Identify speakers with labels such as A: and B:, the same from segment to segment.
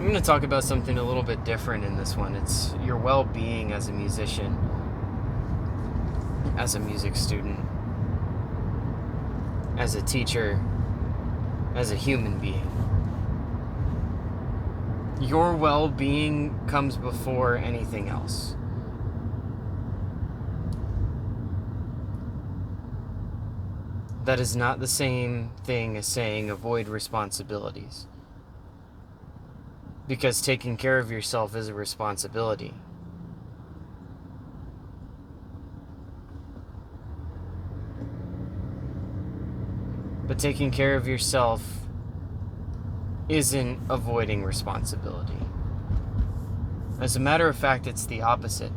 A: I'm going to talk about something a little bit different in this one. It's your well-being as a musician, as a music student, as a teacher, as a human being. Your well-being comes before anything else. That is not the same thing as saying avoid responsibilities. Because taking care of yourself is a responsibility. But taking care of yourself isn't avoiding responsibility. As a matter of fact, it's the opposite.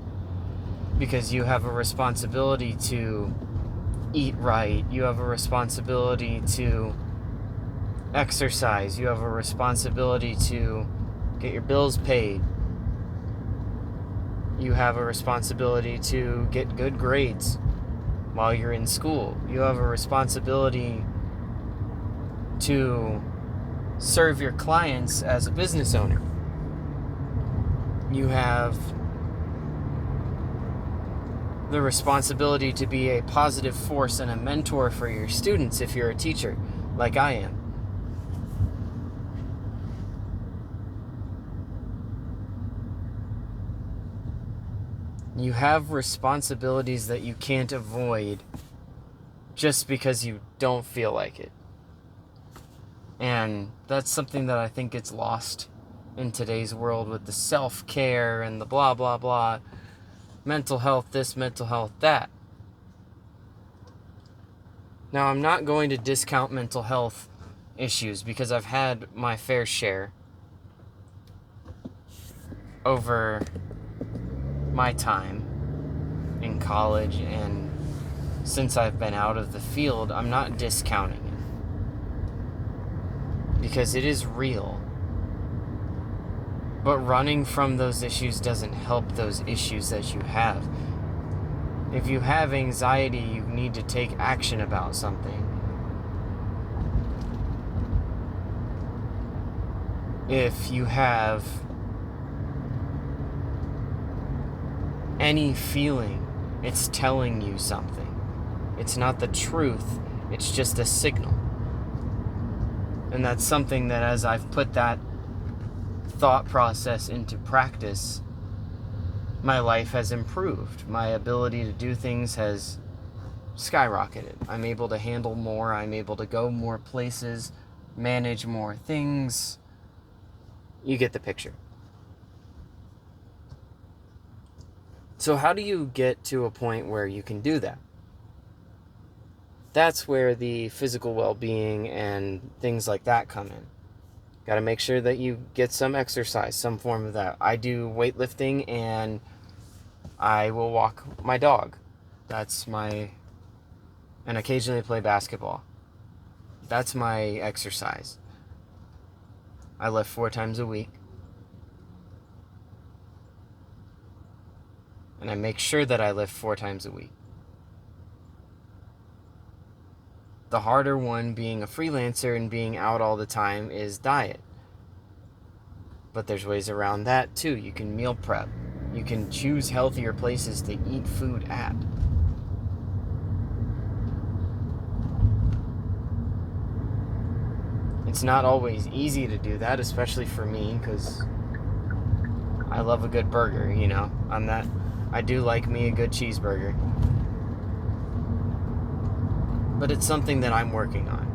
A: Because you have a responsibility to eat right. You have a responsibility to exercise. You have a responsibility to get your bills paid. You have a responsibility to get good grades while you're in school. You have a responsibility to serve your clients as a business owner. You have the responsibility to be a positive force and a mentor for your students if you're a teacher, like I am. You have responsibilities that you can't avoid just because you don't feel like it. And that's something that I think gets lost in today's world with the self-care and the blah, blah, blah. Mental health this, mental health that. Now, I'm not going to discount mental health issues because I've had my fair share over my time in college, and since I've been out of the field, I'm not discounting it because it is real. But running from those issues doesn't help those issues that you have. If you have anxiety, you need to take action about something. If you have any feeling, it's telling you something. It's not the truth, it's just a signal. And that's something that as I've put that thought process into practice, my life has improved. My ability to do things has skyrocketed. I'm able to handle more. I'm able to go more places, manage more things. You get the picture. So how do you get to a point where you can do that? That's where the physical well-being and things like that come in. Got to make sure that you get some exercise, some form of that. I do weightlifting and I will walk my dog. And occasionally play basketball. That's my exercise. I lift 4 times a week. And I make sure that I lift 4 times a week. The harder one, being a freelancer and being out all the time, is diet. But there's ways around that too. You can meal prep. You can choose healthier places to eat food at. It's not always easy to do that, especially for me, because I love a good burger, you know. I do like me a good cheeseburger. But it's something that I'm working on.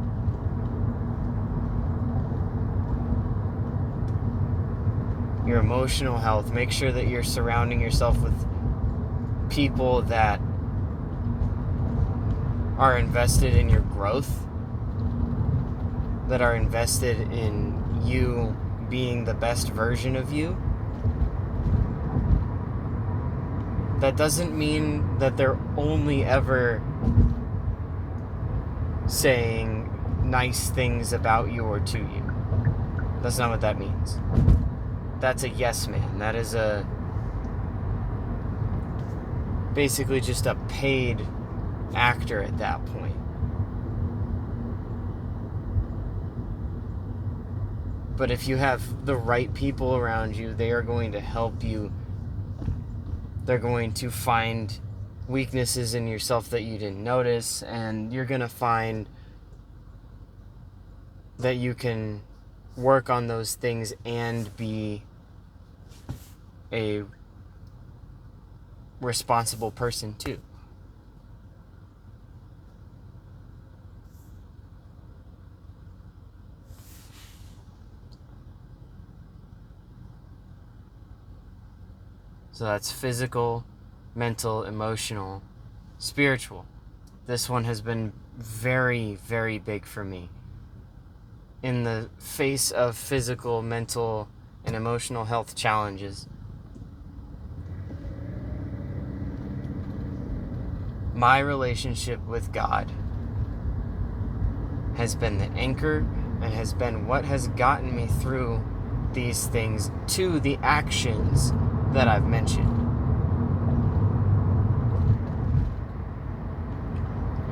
A: Your emotional health. Make sure that you're surrounding yourself with people that are invested in your growth, that are invested in you being the best version of you. That doesn't mean that they're only ever saying nice things about you or to you. That's not what that means. That's a yes man. That is basically just a paid actor at that point. But if you have the right people around you, they are going to help you. They're going to find weaknesses in yourself that you didn't notice, and you're going to find that you can work on those things and be a responsible person too. So that's physical, mental, emotional, spiritual. This one has been very, very big for me. In the face of physical, mental, and emotional health challenges, my relationship with God has been the anchor and has been what has gotten me through these things to the actions that I've mentioned.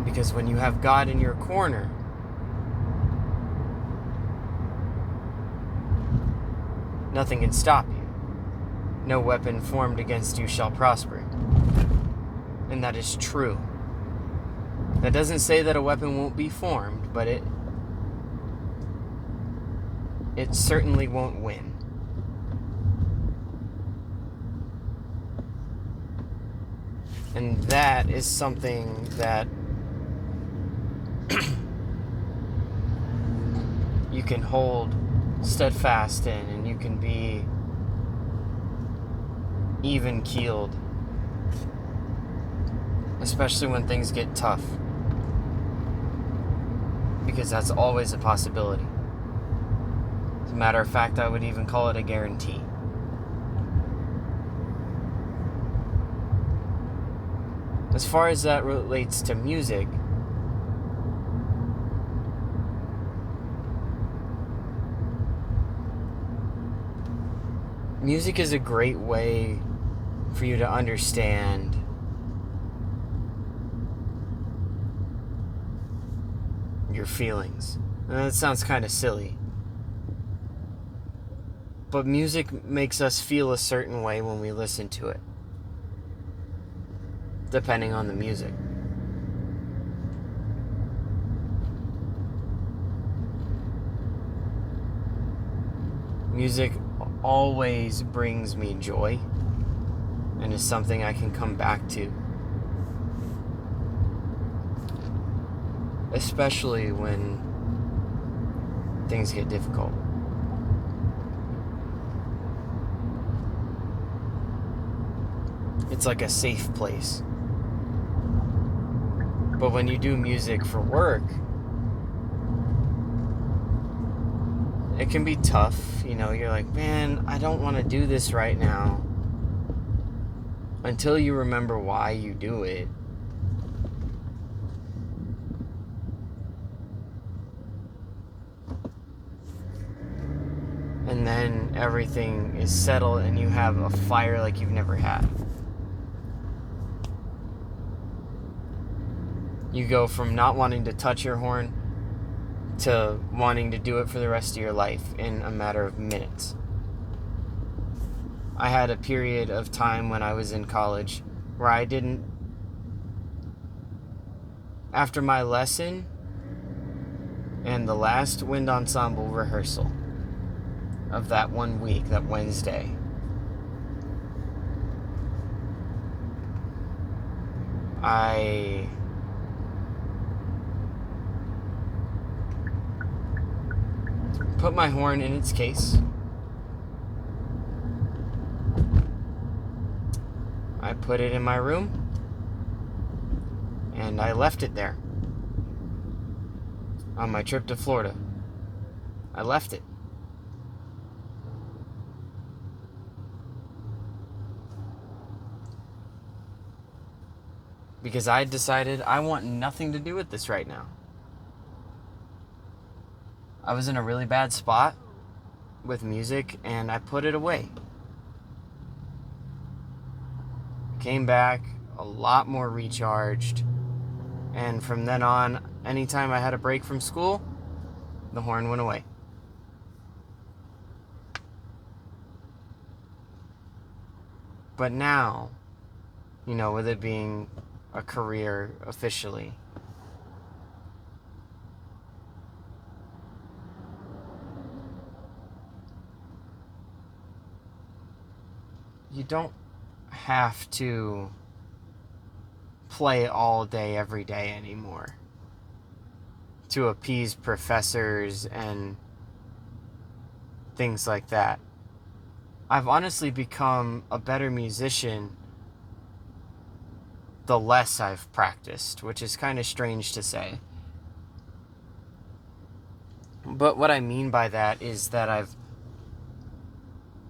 A: Because when you have God in your corner, nothing can stop you. No weapon formed against you shall prosper. And that is true. That doesn't say that a weapon won't be formed, but it certainly won't win. And that is something that you can hold steadfast in, and you can be even keeled, especially when things get tough, because that's always a possibility. As a matter of fact, I would even call it a guarantee. As far as that relates to music, music is a great way for you to understand your feelings. And that sounds kind of silly, but music makes us feel a certain way when we listen to it, depending on the music. Music always brings me joy and is something I can come back to, especially when things get difficult. It's like a safe place. But when you do music for work, it can be tough. You know, you're like, man, I don't want to do this right now. Until you remember why you do it. And then everything is settled and you have a fire like you've never had. You go from not wanting to touch your horn to wanting to do it for the rest of your life in a matter of minutes. I had a period of time when I was in college where I didn't, after my lesson and the last wind ensemble rehearsal of that 1 week, that Wednesday, I put my horn in its case. I put it in my room, and I left it there. On my trip to Florida, I left it. Because I decided I want nothing to do with this right now. I was in a really bad spot with music, and I put it away. Came back a lot more recharged, and from then on, anytime I had a break from school, the horn went away. But now, with it being a career officially, you don't have to play all day, every day anymore to appease professors and things like that. I've honestly become a better musician the less I've practiced, which is kind of strange to say. But what I mean by that is that I've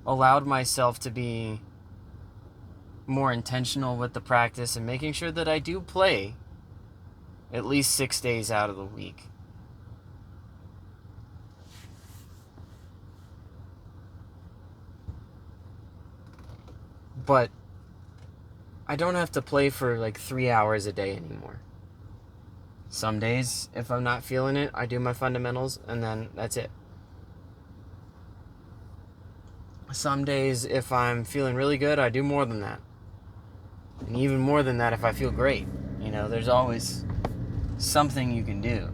A: allowed myself to be more intentional with the practice and making sure that I do play at least 6 days out of the week. But I don't have to play for like 3 hours a day anymore. Some days, if I'm not feeling it, I do my fundamentals and then that's it. Some days, if I'm feeling really good, I do more than that. And even more than that if I feel great. There's always something you can do.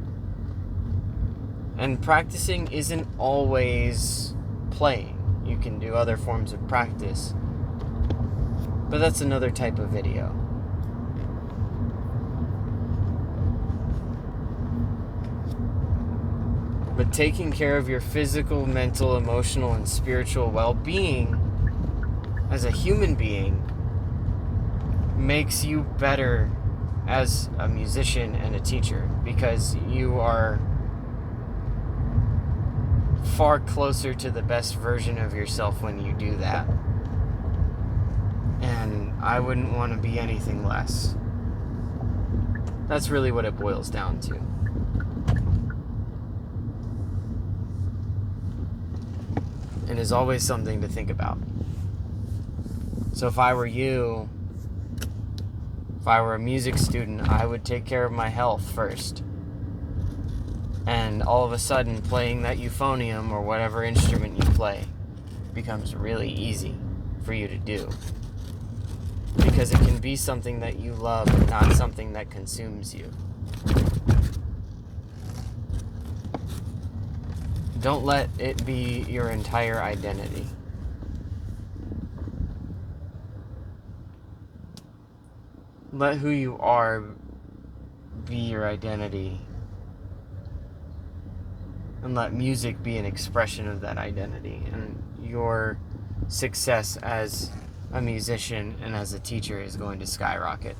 A: And practicing isn't always playing. You can do other forms of practice. But that's another type of video. But taking care of your physical, mental, emotional, and spiritual well-being as a human being makes you better as a musician and a teacher, because you are far closer to the best version of yourself when you do that. And I wouldn't want to be anything less. That's really what it boils down to. And is always something to think about. So if I were you, if I were a music student, I would take care of my health first. And all of a sudden, playing that euphonium or whatever instrument you play becomes really easy for you to do. Because it can be something that you love, not something that consumes you. Don't let it be your entire identity. Let who you are be your identity. And let music be an expression of that identity. And your success as a musician and as a teacher is going to skyrocket.